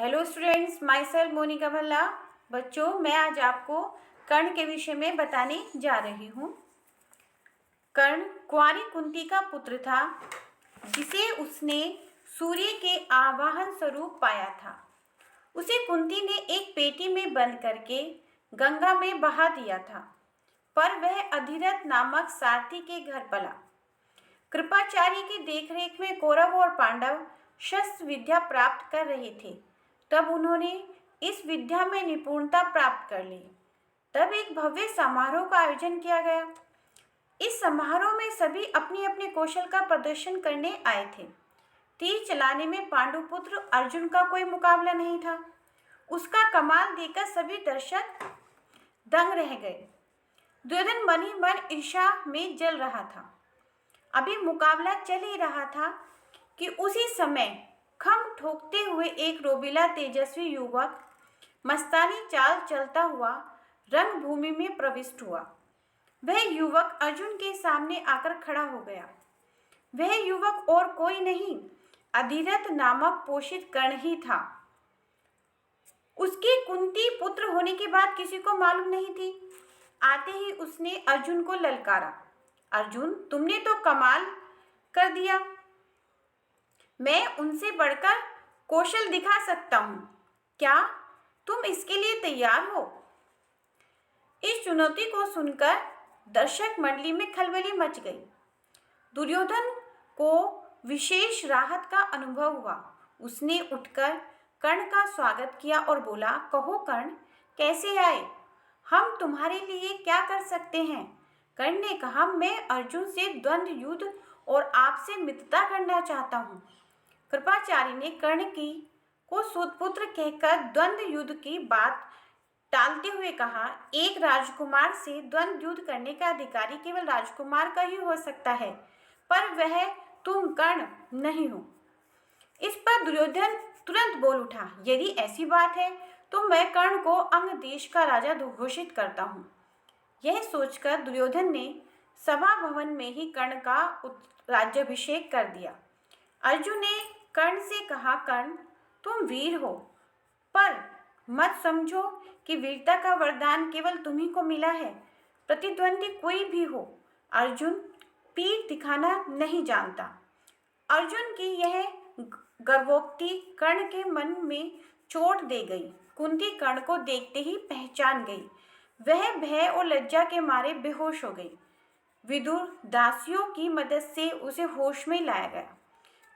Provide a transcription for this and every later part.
Hello students, myself Monika Bhalla. बच्चों, मैं आज आपको कर्ण के विषय में बताने जा रही हूँ। कर्ण कुंवारी कुंती का पुत्र था, जिसे उसने सूर्य के आवाहन स्वरूप पाया था। उसे कुंती ने एक पेटी में बंद करके गंगा में बहा दिया था, पर वह अधिरथ नामक सारथी के घर पला। कृपाचार्य की देखरेख में कौरव और पांडव शस्त्र विद्या प्राप्त कर रहे थे। तब उन्होंने इस विद्या में निपुणता प्राप्त कर ली। तब एक भव्य समारोह का आयोजन किया गया। इस समारोह में सभी अपने अपने कौशल का प्रदर्शन करने आए थे। तीर चलाने में पांडुपुत्र अर्जुन का कोई मुकाबला नहीं था। उसका कमाल देखकर सभी दर्शक दंग रह गए। दुर्योधन मन ही मन ईर्ष्या में जल रहा था। अभी मुकाबला चल ही रहा था कि उसी समय खम ठोकते हुए एक रोबीला तेजस्वी युवक मस्तानी चाल चलता हुआ रंगभूमि में प्रविष्ट हुआ। वह युवक अर्जुन के सामने आकर खड़ा हो गया। वह युवक और कोई नहीं, अधिरथ नामक पोषित कर्ण ही था। उसके कुंती पुत्र होने की बात किसी को मालूम नहीं थी। आते ही उसने अर्जुन को ललकारा, अर्जुन, तुमने तो कमाल कर दिया। मैं उनसे बढ़कर कौशल दिखा सकता हूँ। क्या तुम इसके लिए तैयार हो? इस चुनौती को सुनकर दर्शक मंडली में खलबली मच गई। दुर्योधन को विशेष राहत का अनुभव हुआ। उसने उठकर कर्ण का स्वागत किया और बोला, कहो कर्ण, कैसे आए? हम तुम्हारे लिए क्या कर सकते हैं? कर्ण ने कहा, मैं अर्जुन से द्वंद्व युद्ध और आपसे मित्रता करना चाहता हूँ। कृपाचार्य ने कर्ण को सूतपुत्र कहकर द्वंद्व युद्ध की बात टालते हुए कहा, एक राजकुमार से द्वंद्व युद्ध करने का अधिकारी केवल राजकुमार का ही हो सकता है, पर वह तुम कर्ण नहीं हो। इस पर दुर्योधन तुरंत बोल उठा, यदि ऐसी बात है तो मैं कर्ण को अंग देश का राजा घोषित करता हूँ। यह सोचकर दुर्योधन ने सभा भवन में ही कर्ण का राज्याभिषेक कर दिया। अर्जुन ने कर्ण से कहा, कर्ण, तुम वीर हो, पर मत समझो कि वीरता का वरदान केवल तुम्ही को मिला है। प्रतिद्वंदी कोई भी हो, अर्जुन पीठ दिखाना नहीं जानता। अर्जुन की यह गर्वोक्ति कर्ण के मन में चोट दे गई। कुंती कर्ण को देखते ही पहचान गई। वह भय और लज्जा के मारे बेहोश हो गई। विदुर दासियों की मदद से उसे होश में लाया गया।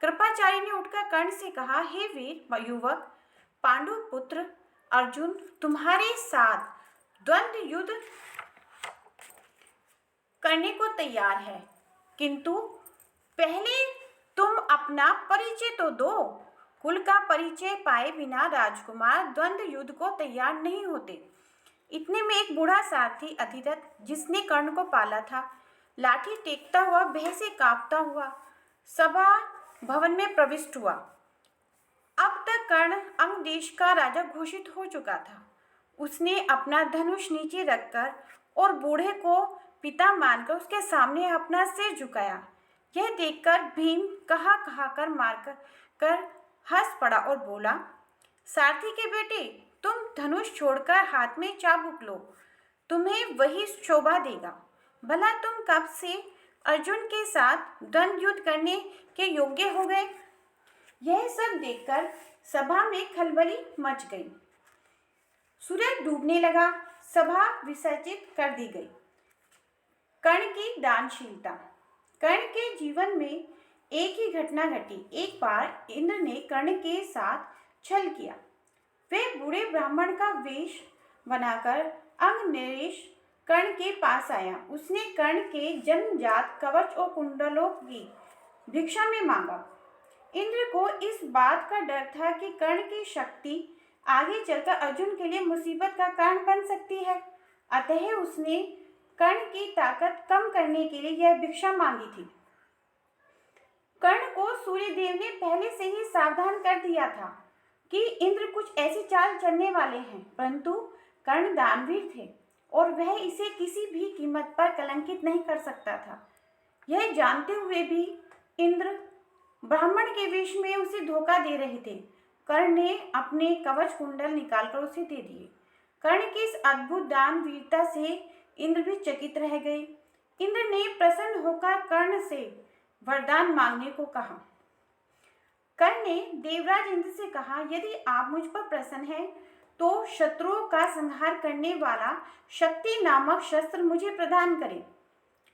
कृपाचार्य ने उठकर कर्ण से कहा, हे वीर युवक, पांडु पुत्र अर्जुन तुम्हारे साथ द्वंद्व युद्ध करने को तैयार है, किंतु पहले तुम अपना परिचय तो दो। कुल का परिचय पाए बिना राजकुमार द्वंद्व युद्ध को तैयार नहीं होते। इतने में एक बूढ़ा सारथी अधिरथ, जिसने कर्ण को पाला था, लाठी टेकता हुआ भय से कांपता हुआ सभा भवन में प्रविष्ट हुआ। अब तक कर्ण अंग देश का राजा घोषित हो चुका था। उसने अपना धनुष नीचे रखकर और बूढ़े को पिता मानकर उसके सामने अपना सिर झुकाया। यह देखकर भीम कहा कर मार हंस पड़ा और बोला, सारथी के बेटे, तुम धनुष छोड़कर हाथ में चाबुक लो, तुम्हें वही शोभा देगा। भला तुम कब से अर्जुन के साथ द्वंद्व युद्ध करने के योग्य हो गए? यह सब देखकर सभा में खलबली मच गई। सूरज डूबने लगा। सभा विसर्जित कर दी गई। कर्ण की दानशीलता। कर्ण के जीवन में एक ही घटना घटी। एक बार इंद्र ने कर्ण के साथ छल किया। वे बूढ़े ब्राह्मण का वेश बनाकर अंग नरेश कर्ण के पास आया। उसने कर्ण के जन्मजात कवच और कुंडलों की भिक्षा में मांगा। इंद्र को इस बात का डर था कि कर्ण की शक्ति आगे चलकर अर्जुन के लिए मुसीबत का कारण बन सकती है। अतः उसने कर्ण की ताकत कम करने के लिए यह भिक्षा मांगी थी। कर्ण को सूर्यदेव ने पहले से ही सावधान कर दिया था कि इंद्र कुछ ऐसी चाल चलने वाले हैं, परंतु कर्ण दानवीर थे और वह इसे किसी भी कीमत पर कलंकित नहीं कर सकता था। यह जानते हुए भी इंद्र ब्राह्मण के वेश में उसे धोखा दे रहे थे। कर्ण ने अपने कवच कुंडल निकालकर उसे दे दिए। कर्ण की इस अद्भुत दान वीरता से इंद्र भी चकित रह गए। इंद्र ने प्रसन्न होकर कर्ण से वरदान मांगने को कहा। कर्ण ने देवराज इंद्र से कहा, यदि आप मुझ पर प्रसन्न हैं तो शत्रुओं का संहार करने वाला शक्ति नामक शस्त्र मुझे प्रदान करें।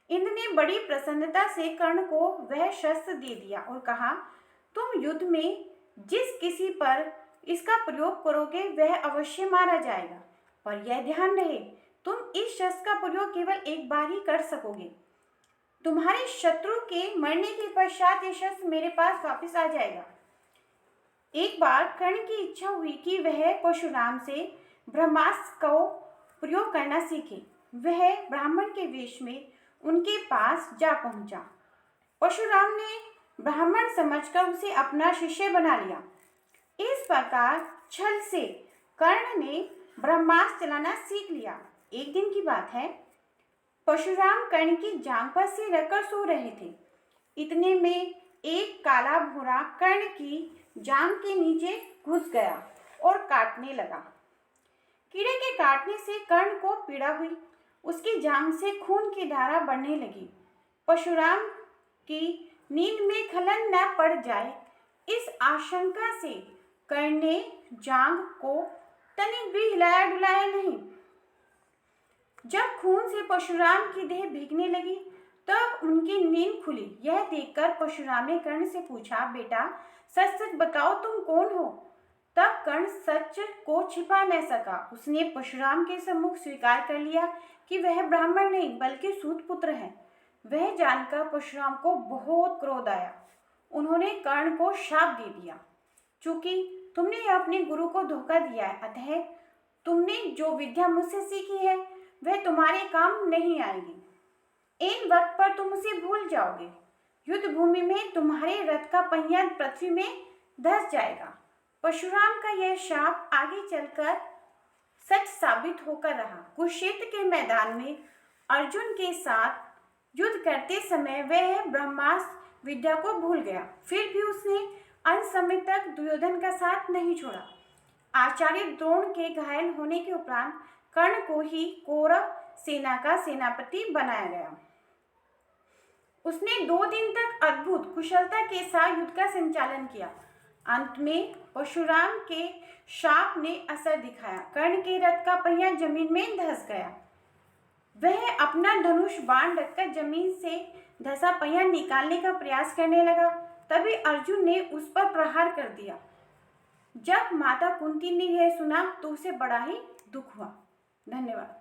इंद्र ने बड़ी प्रसन्नता से कर्ण को वह शस्त्र दे दिया और कहा, तुम युद्ध में जिस किसी पर इसका प्रयोग करोगे वह अवश्य मारा जाएगा, पर यह ध्यान रहे तुम इस शस्त्र का प्रयोग केवल एक बार ही कर सकोगे। तुम्हारे शत्रु के मरने के पश्चात यह शस्त्र मेरे पास वापस आ जाएगा। एक बार कर्ण की इच्छा हुई कि वह परशुराम से ब्रह्मास्त्र को प्रयोग करना सीखे। वह ब्राह्मण के वेश में उनके पास जा पहुंचा। परशुराम ने ब्राह्मण समझकर उसे अपना शिष्य बना लिया। इस प्रकार छल से कर्ण ने ब्रह्मास्त्र चलाना सीख लिया। एक दिन की बात है, परशुराम कर्ण की जांघ पर सिर रखकर सो रहे थे। इतने में एक काला भूरा कर्ण की जांघ के नीचे घुस गया और काटने लगा। कीड़े के काटने से कर्ण को पीड़ा हुई। उसकी जांघ से खून की धारा बढ़ने लगी। परशुराम की नींद में खलल न पड़ जाए, इस आशंका से कर्ण ने जांघ को तनिक भी हिलाया डुलाया नहीं। जब खून से परशुराम की देह भीगने लगी तब उनकी नींद खुली। यह देखकर परशुराम ने कर्ण से पूछा, बेटा सच सच बताओ तुम कौन हो? तब कर्ण सच को छिपा न सका। उसने परशुराम के सम्मुख स्वीकार कर लिया कि वह ब्राह्मण नहीं बल्कि सूत पुत्र है। वह जानकर परशुराम को बहुत क्रोध आया। उन्होंने कर्ण को शाप दे दिया, चूंकि तुमने अपने गुरु को धोखा दिया है, अतः तुमने जो विद्या मुझसे सीखी है वह तुम्हारे काम नहीं आएगी। इन वक्त पर तुम उसे भूल जाओगे। युद्ध भूमि में तुम्हारे रथ का पहिया पृथ्वी में धंस जाएगा। परशुराम का यह शाप आगे चलकर सच साबित होकर रहा। कुरुक्षेत्र के मैदान में अर्जुन के साथ युद्ध करते समय वह ब्रह्मास्त्र विद्या को भूल गया। फिर भी उसने अंत समय तक दुर्योधन का साथ नहीं छोड़ा। आचार्य द्रोण के घायल होने के उपरांत कर्ण को ही कौरव सेना का सेनापति बनाया गया। उसने 2 दिन तक अद्भुत कुशलता के साथ युद्ध का संचालन किया। अंत में परशुराम के शाप ने असर दिखाया। कर्ण के रथ का पहिया जमीन में धंस गया। वह अपना धनुष बाण रखकर जमीन से धंसा पहिया निकालने का प्रयास करने लगा। तभी अर्जुन ने उस पर प्रहार कर दिया। जब माता कुंती ने यह सुना तो उसे बड़ा ही दुख हुआ। धन्यवाद।